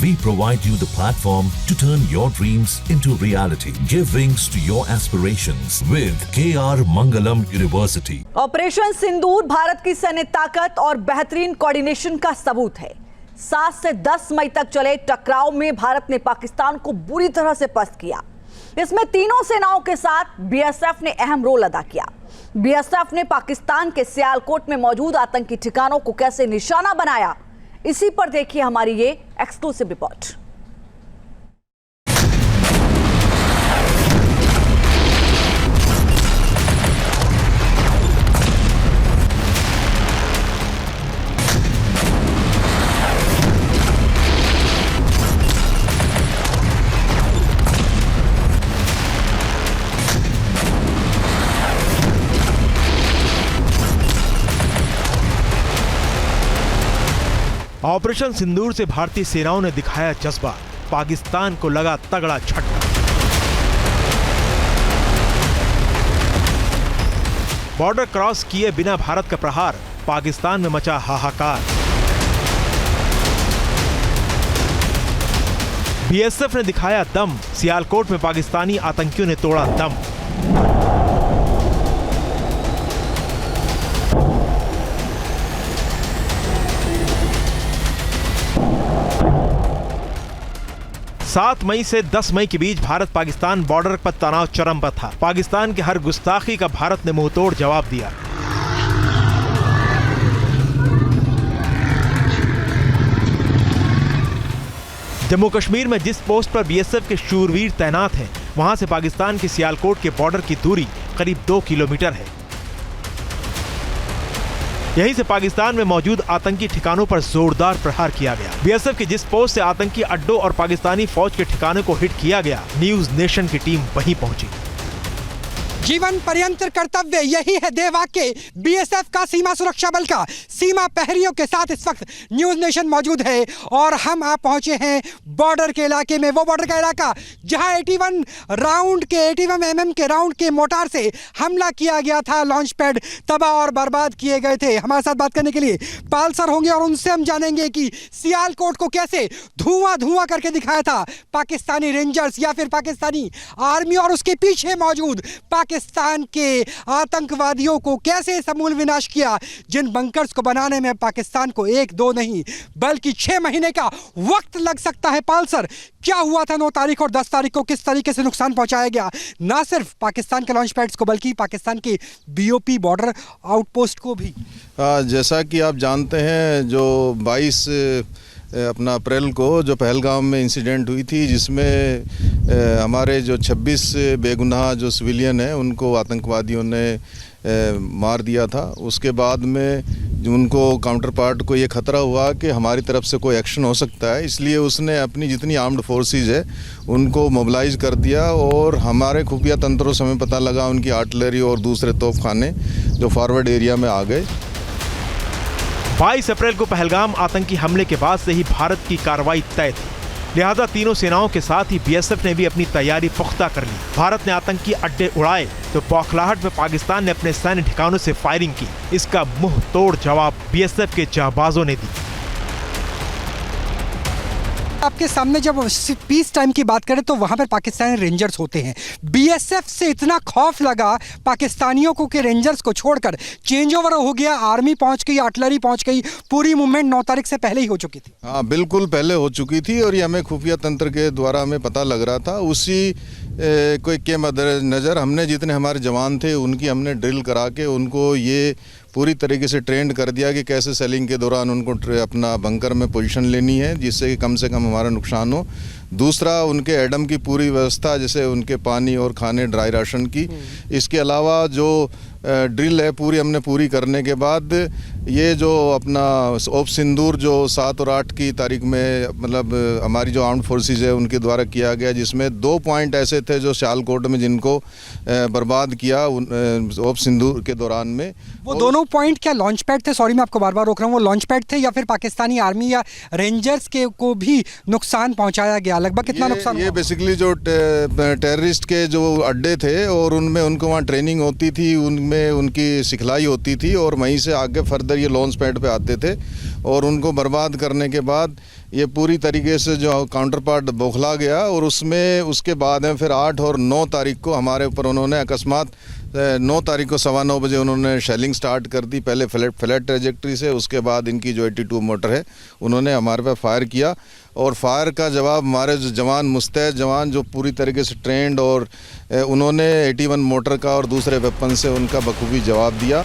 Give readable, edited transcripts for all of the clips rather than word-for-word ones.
We provide you the platform to turn your dreams into reality. Give wings to your aspirations with KR Mangalam University. Operation Sindoor Bharat की सैन्य ताकत और बेहतरीन coordination का सबूत है। 7 से 10 मई तक चले टकराव में भारत ने पाकिस्तान को बुरी तरह से पस्त किया। इसमें तीनों सेनाओं के साथ बीएसएफ ने अहम रोल अदा किया। बीएसएफ ने पाकिस्तान के सियालकोट में मौजूद आतंकी ठिकानों को कैसे निशाना बनाया, इसी पर देखिए हमारी ये एक्सक्लूसिव रिपोर्ट। ऑपरेशन सिंदूर से भारतीय सेनाओं ने दिखाया जज्बा, पाकिस्तान को लगा तगड़ा झटका। बॉर्डर क्रॉस किए बिना भारत का प्रहार, पाकिस्तान में मचा हाहाकार। बीएसएफ ने दिखाया दम, सियालकोट में पाकिस्तानी आतंकियों ने तोड़ा दम। सात मई से 10 मई के बीच भारत पाकिस्तान बॉर्डर पर तनाव चरम पर था। पाकिस्तान के हर गुस्ताखी का भारत ने मुंहतोड़ जवाब दिया। जम्मू कश्मीर में जिस पोस्ट पर बीएसएफ के शूरवीर तैनात हैं, वहां से पाकिस्तान के सियालकोट के बॉर्डर की दूरी करीब 2 किलोमीटर है। यहीं से पाकिस्तान में मौजूद आतंकी ठिकानों पर जोरदार प्रहार किया गया। बीएसएफ की जिस पोस्ट से आतंकी अड्डों और पाकिस्तानी फौज के ठिकानों को हिट किया गया, न्यूज नेशन की टीम वहीं पहुंची। जीवन पर्यंत कर्तव्य, यही है देवाक्य बीएसएफ का, सीमा सुरक्षा बल का। सीमा प्रहरियों के साथ इस वक्त न्यूज नेशन मौजूद है और हम आप पहुंचे हैं बॉर्डर के इलाके में। वो बॉर्डर का इलाका जहां 81 mm के राउंड के मोटार से हमला किया गया था। लॉन्च पैड तबाह और बर्बाद किए गए थे। हमारे साथ बात करने के लिए पाल सर होंगे और उनसे हम जानेंगे कि सियालकोट को कैसे धुआं करके दिखाया था पाकिस्तानी रेंजर्स या फिर पाकिस्तानी आर्मी, और उसके पीछे मौजूद पाकिस्तान के आतंकवादियों को कैसे समूल विनाश किया, जिन बंकर्स को बनाने में पाकिस्तान को 1-2 नहीं बल्कि 6 महीने का वक्त लग सकता है। पाल सर, क्या हुआ था 9 तारीख और 10 तारीख को, किस तरीके से नुकसान पहुंचाया गया ना सिर्फ पाकिस्तान के लॉन्च पैड्स को बल्कि पाकिस्तान के बीओपी बॉर्डर आउटपोस्ट को भी? जैसा कि आप जानते हैं, जो 22 अप्रैल को जो पहलगाम में इंसिडेंट हुई थी, जिसमें हमारे जो 26 बेगुनाह जो सिविलियन हैं उनको आतंकवादियों ने मार दिया था। उसके बाद में उनको काउंटर पार्ट को ये खतरा हुआ कि हमारी तरफ से कोई एक्शन हो सकता है, इसलिए उसने अपनी जितनी आर्म्ड फोर्सेस है उनको मोबिलाइज कर दिया और हमारे खुफिया तंत्रों से हमें पता लगा उनकी आर्टिलरी और दूसरे तोपखाने जो फॉरवर्ड एरिया में आ गए। 22 अप्रैल को पहलगाम आतंकी हमले के बाद से ही भारत की कार्रवाई तय थी, लिहाजा तीनों सेनाओं के साथ ही बीएसएफ ने भी अपनी तैयारी पुख्ता कर ली। भारत ने आतंकी अड्डे उड़ाए तो बौखलाहट में पाकिस्तान ने अपने सैन्य ठिकानों से फायरिंग की। इसका मुंह तोड़ जवाब बीएसएफ के जांबाजों ने दी। आपके सामने जब पीस टाइम की बात करें तो वहां पर पाकिस्तानी रेंजर्स होते हैं। बीएसएफ से इतना खौफ लगा पाकिस्तानियों को कि रेंजर्स को छोड़कर चेंज ओवर हो गया, आर्मी पहुंच गई, आर्टिलरी पहुंच गई। पूरी मूवमेंट 9 तारीख से पहले ही हो चुकी थी। हाँ, बिल्कुल पहले हो चुकी थी और ये हमें खुफिया तंत्र के द्वारा हमें पता लग रहा था। उसी कोई के मद्देनज़र हमने जितने हमारे जवान थे उनकी हमने ड्रिल करा के उनको ये पूरी तरीके से ट्रेंड कर दिया कि कैसे सेलिंग के दौरान उनको अपना बंकर में पोजीशन लेनी है जिससे कि कम से कम हमारा नुकसान हो। दूसरा, उनके एडम की पूरी व्यवस्था, जैसे उनके पानी और खाने, ड्राई राशन की। इसके अलावा जो ड्रिल है पूरी करने के बाद ये जो अपना ऑप सिंदूर जो 7 और 8 की तारीख में मतलब हमारी जो आर्म्ड फोर्सेस है उनके द्वारा किया गया, जिसमें 2 पॉइंट ऐसे थे जो सियालकोट में जिनको बर्बाद किया ऑप सिंदूर के दौरान में। वो दोनों पॉइंट क्या लॉन्च पैड थे? सॉरी मैं आपको बार बार रोक रहा हूँ। वो लॉन्च पैड थे या फिर पाकिस्तानी आर्मी या रेंजर्स के को भी नुकसान पहुँचाया गया? लगभग कितना नुकसान? ये बेसिकली जो टेररिस्ट के जो अड्डे थे और उनमें उनको वहाँ ट्रेनिंग होती थी, उनमें में उनकी सिखलाई होती थी और वहीं से आगे फर्दर ये लॉन्च पैड पे आते थे और उनको बर्बाद करने के बाद ये पूरी तरीके से जो काउंटर पार्ट बौखला गया और उसके बाद में फिर 8 और 9 तारीख को हमारे ऊपर उन्होंने अकस्मात 9 तारीख को 9:15 बजे उन्होंने शेलिंग स्टार्ट कर दी, पहले फ्लैट ट्रेजेक्ट्री से, उसके बाद इनकी जो 82 मोटर है उन्होंने हमारे पे फायर किया और फायर का जवाब हमारे जो जवान, मुस्तैद जवान जो पूरी तरीके से ट्रेंड और उन्होंने 81 मोटर का और दूसरे वेपन से उनका बखूबी जवाब दिया।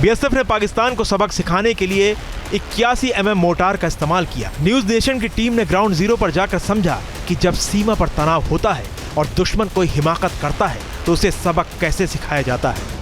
बीएसएफ ने पाकिस्तान को सबक सिखाने के लिए 81 mm मोर्टार का इस्तेमाल किया। न्यूज नेशन की टीम ने ग्राउंड जीरो पर जाकर समझा कि जब सीमा पर तनाव होता है और दुश्मन कोई हिमाकत करता है तो उसे सबक कैसे सिखाया जाता है।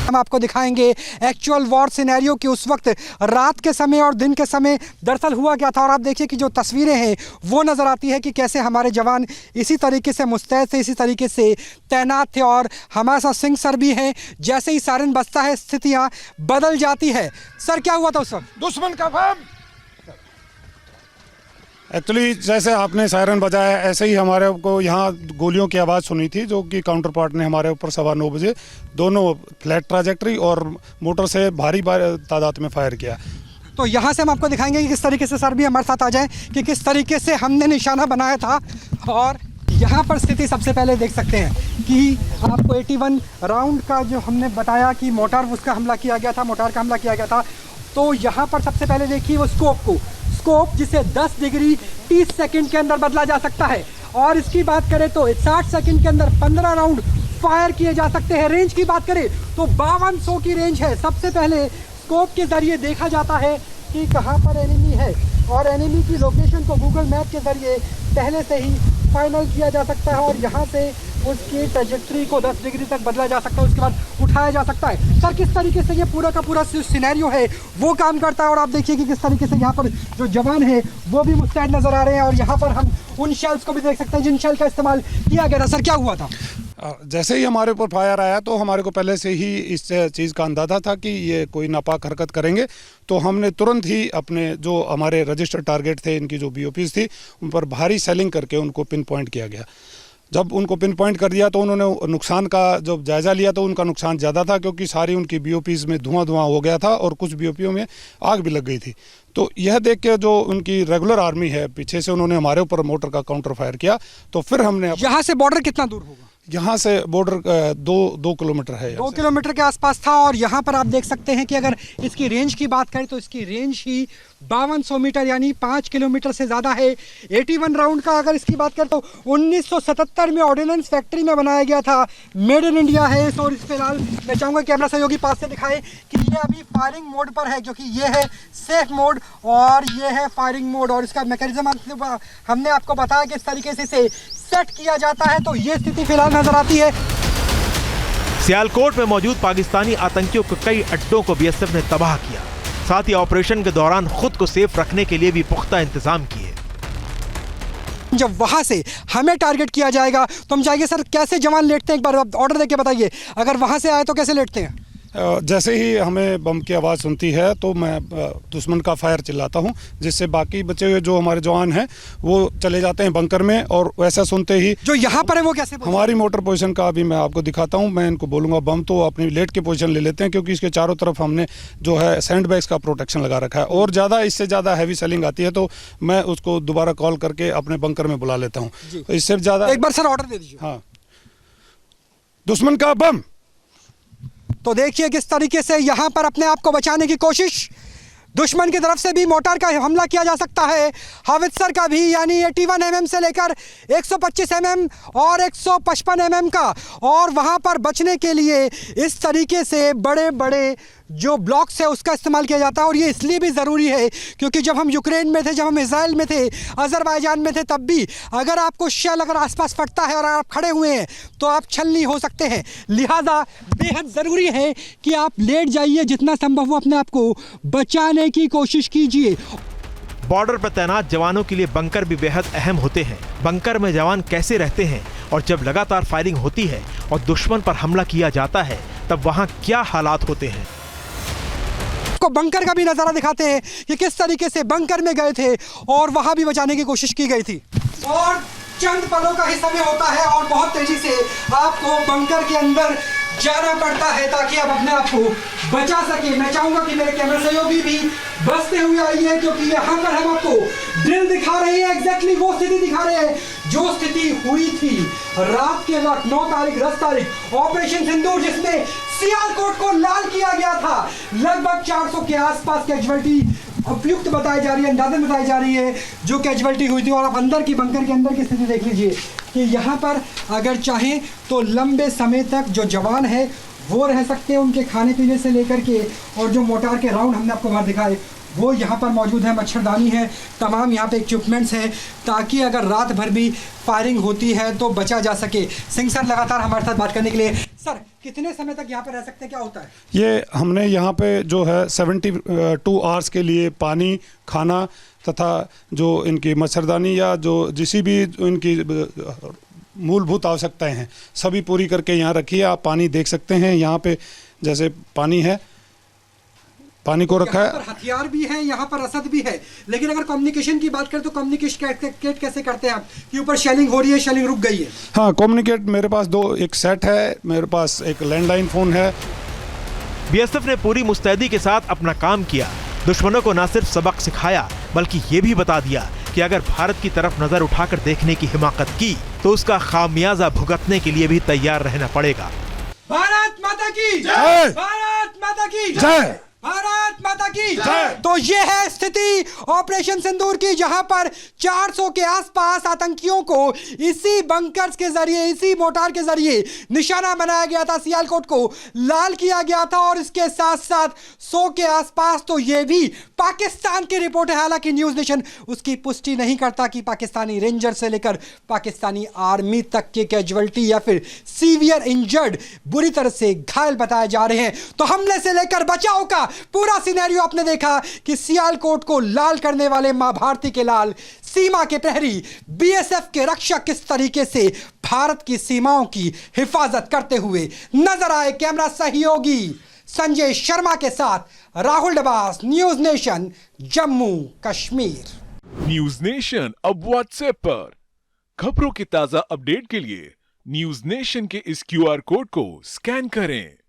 हम आपको दिखाएंगे एक्चुअल वॉर सिनेरियो कि उस वक्त रात के समय और दिन के समय दरअसल हुआ क्या था। और आप देखिए कि जो तस्वीरें हैं वो नज़र आती है कि कैसे हमारे जवान इसी तरीके से मुस्तैद से, इसी तरीके से तैनात थे। और हमारे साथ सिंह सर भी हैं। जैसे ही सायरन बजता है स्थितियाँ बदल जाती है। सर क्या हुआ था उस वक्त? दुश्मन का बम एक्चुअली जैसे आपने सायरन बजाया ऐसे ही हमारे को यहाँ गोलियों की आवाज़ सुनी थी जो कि काउंटर पार्ट ने हमारे ऊपर 9:15 बजे दोनों फ्लैट ट्रैजेक्टरी और मोटर से भारी तादाद में फायर किया। तो यहाँ से हम आपको दिखाएंगे कि किस तरीके से सर भी हमारे साथ आ जाएं कि किस तरीके से हमने निशाना बनाया था। और यहाँ पर स्थिति सबसे पहले देख सकते हैं कि आपको 81 राउंड का जो हमने बताया कि मोटार उसका हमला किया गया था, मोटार का हमला किया गया था। तो यहाँ पर सबसे पहले देखिए वो स्कोप जिसे 10 डिग्री 30 सेकंड के अंदर बदला जा सकता है। और इसकी बात करें तो 60 सेकंड के अंदर 15 राउंड फायर किए जा सकते हैं। रेंज की बात करें तो 5200 की रेंज है। सबसे पहले स्कोप के जरिए देखा जाता है कि कहां पर एनिमी है और एनिमी की लोकेशन को गूगल मैप के जरिए पहले से ही फाइनल किया जा सकता है और यहाँ से उसकी ट्रैजेक्टरी को 10 डिग्री तक बदला जा सकता है, उसके बाद उठाया जा सकता है। सर किस तरीके से ये पूरा का पूरा सिनेरियो है वो काम करता है। और आप देखिए कि किस तरीके से यहाँ पर जो जवान है वो भी मुस्तैद नजर आ रहे हैं। और यहाँ पर हम उन शेल्स को भी देख सकते हैं जिन शेल का इस्तेमाल किया गया था। सर क्या हुआ था? जैसे ही हमारे ऊपर फायर आया तो हमारे को पहले से ही इस चीज़ का अंदाजा था कि ये कोई नापाक हरकत करेंगे। तो हमने तुरंत ही अपने जो हमारे रजिस्टर्ड टारगेट थे, इनकी जो बीओपीज थी, उन पर भारी सेलिंग करके उनको पिन पॉइंट किया गया। जब उनको पिन पॉइंट कर दिया तो उन्होंने नुकसान का जब जायज़ा लिया तो उनका नुकसान ज़्यादा था क्योंकि सारी उनकी बीओपीज़ में धुआं हो गया था और कुछ बीओपीओ में आग भी लग गई थी। तो यह देख के जो उनकी रेगुलर आर्मी है पीछे से उन्होंने हमारे ऊपर मोटर का काउंटर फायर किया। तो फिर हमने यहाँ से बॉर्डर कितना दूर होगा? यहाँ से बॉर्डर 2 किलोमीटर है, 2 किलोमीटर के आसपास था। और यहाँ पर आप देख सकते हैं कि अगर इसकी रेंज की बात करें तो इसकी रेंज ही 5200 मीटर यानी 5 किलोमीटर से ज़्यादा है। 81 राउंड का अगर इसकी बात करें तो 1977 में ऑर्डिनेंस फैक्ट्री में बनाया गया था, मेड इन इंडिया है। और इस फिलहाल मैं चाहूँगा कैमरा सहयोगी पास से दिखाए कि ये अभी फायरिंग मोड पर है, जो कि ये है सेफ मोड और ये है फायरिंग मोड। और इसका मैकेनिज्म हमने आपको बताया कि इस तरीके से इसे सेट किया जाता है। तो ये स्थिति फिलहाल नजर आती है। सियालकोट में मौजूद पाकिस्तानी आतंकियों के कई अड्डों को बीएसएफ ने तबाह किया। साथ ही ऑपरेशन के दौरान खुद को सेफ रखने के लिए भी पुख्ता इंतजाम किए। जब वहां से हमें टारगेट किया जाएगा तो हम जाएंगे। सर कैसे जवान लेटते हैं, एक बार ऑर्डर देके बताइए। अगर वहां से आए तो कैसे लेटते हैं? जैसे ही हमें बम की आवाज़ सुनती है तो मैं दुश्मन का फायर चिल्लाता हूं, जिससे बाकी बचे हुए जो हमारे जवान हैं वो चले जाते हैं बंकर में। और वैसा सुनते ही जो यहाँ पर है वो कैसे हमारी मोटर पोजीशन का अभी मैं आपको दिखाता हूं। मैं इनको बोलूँगा बम तो अपनी लेट की पोजीशन ले लेते हैं क्योंकि इसके चारों तरफ हमने जो है सैंड बैग्स का प्रोटेक्शन लगा रखा है। और ज़्यादा इससे ज़्यादा हैवी सेलिंग आती है तो मैं उसको दोबारा कॉल करके अपने बंकर में बुला लेता हूँ। इससे ज़्यादा एक बार सर ऑर्डर दे दीजिए। हाँ, दुश्मन का बम। तो देखिए किस तरीके से यहाँ पर अपने आप को बचाने की कोशिश। दुश्मन की तरफ से भी मोटार का हमला किया जा सकता है, हावित्सर का भी, यानी 81 mm से लेकर 125 mm और 155 mm का। और वहाँ पर बचने के लिए इस तरीके से बड़े बड़े जो ब्लॉक्स है उसका इस्तेमाल किया जाता है। और ये इसलिए भी ज़रूरी है क्योंकि जब हम यूक्रेन में थे, जब हम इजराइल में थे, अज़रबैजान में थे, तब भी अगर आपको शेल अगर आसपास फटता है और आप खड़े हुए हैं तो आप छलनी हो सकते हैं। लिहाजा बेहद ज़रूरी है कि आप लेट जाइए, जितना संभव हो अपने आप को बचाने की कोशिश कीजिए। बॉर्डर पर तैनात जवानों के लिए बंकर भी बेहद अहम होते हैं। बंकर में जवान कैसे रहते हैं और जब लगातार फायरिंग होती है और दुश्मन पर हमला किया जाता है तब वहाँ क्या हालात होते हैं। को बंकर का भी नज़ारा दिखाते हैं कि किस तरीके से बंकर में गए थे और वहां भी बचाने की कोशिश की गई थी। और चंद पलों का ही समय होता है और बहुत तेजी से आपको बंकर के अंदर जाना पड़ता है ताकि आप अपने आप को बचा सके। मैं चाहूंगा कि मेरे कैमरा सहयोगी भी बसते हुए आइए, क्योंकि यहाँ पर हम आपको ड्रिल दिखा रहे हैं, एग्जैक्टली वो स्थिति दिखा रहे हैं जो स्थिति हुई थी रात के वक्त 9 तारीख 10 तारीख ऑपरेशन सिंदूर, जिसमें सियालकोट को लाल किया गया था। लगभग 400 के आसपास कैजुअलिटी उपयुक्त बताई जा रही है, अंदाजन बताई जा रही है जो कैजुअलिटी हुई थी। और आप अंदर की बंकर के अंदर की स्थिति देख लीजिए कि यहाँ पर अगर चाहें तो लंबे समय तक जो जवान है वो रह सकते हैं, उनके खाने पीने से लेकर के, और जो मोटार के राउंड हमने आपको बाहर दिखाए वो यहाँ पर मौजूद है, मच्छरदानी है, तमाम यहाँ पे इक्विपमेंट्स हैं ताकि अगर रात भर भी फायरिंग होती है तो बचा जा सके। सिंह सर लगातार हमारे साथ बात करने के लिए। सर, कितने समय तक यहाँ पर रह सकते हैं, क्या होता है? ये हमने यहाँ पे जो है 72 आवर्स के लिए पानी, खाना तथा जो इनकी मच्छरदानी या जो जिसी भी इनकी मूलभूत आवश्यकताएं हैं सभी पूरी करके यहाँ रखी है। आप पानी देख सकते हैं, यहाँ पे जैसे पानी है, पानी को रखा है। हथियार भी है, यहाँ पर रसद भी है। लेकिन अगर कम्युनिकेशन की बात करें तो कम्युनिकेट कैसे करते हैं आप कि ऊपर शेलिंग हो रही है, शेलिंग रुक गई है? हाँ, कम्युनिकेट मेरे पास एक सेट है, मेरे पास एक लैंडलाइन फ़ोन है। बीएसएफ ने पूरी मुस्तैदी के साथ अपना काम किया। दुश्मनों को न सिर्फ सबक सिखाया बल्कि ये भी बता दिया कि अगर भारत की तरफ नजर उठाकर देखने की हिमाकत की तो उसका खामियाजा भुगतने के लिए भी तैयार रहना पड़ेगा। भारत माता की जय! भारत माता की जय! भारत माता की जय! तो ये है स्थिति ऑपरेशन सिंदूर की, जहां पर 400 के आसपास आतंकियों को इसी बंकर्स के जरिए, इसी मोटार के जरिए निशाना बनाया गया था, सियालकोट को लाल किया गया था। और इसके साथ साथ 100 के आसपास तो ये भी पाकिस्तान की रिपोर्ट है, हालांकि न्यूज नेशन उसकी पुष्टि नहीं करता कि पाकिस्तानी रेंजर से लेकर पाकिस्तानी आर्मी तक के कैजुअलिटी या फिर सीवियर इंजर्ड, बुरी तरह से घायल बताए जा रहे हैं। तो हमले से लेकर बचाव का पूरा सिनेरियो आपने देखा कि सियालकोट को लाल करने वाले मां भारती के लाल, सीमा के प्रहरी, बीएसएफ के रक्षक किस तरीके से भारत की सीमाओं की हिफाजत करते हुए नजर आए। कैमरा सहयोगी संजय शर्मा के साथ Rahul Dabas, news nation, Jammu Kashmir. News nation अब व्हाट्सएप पर खबरों की ताजा अपडेट के लिए न्यूज नेशन के इस QR कोड को स्कैन करें।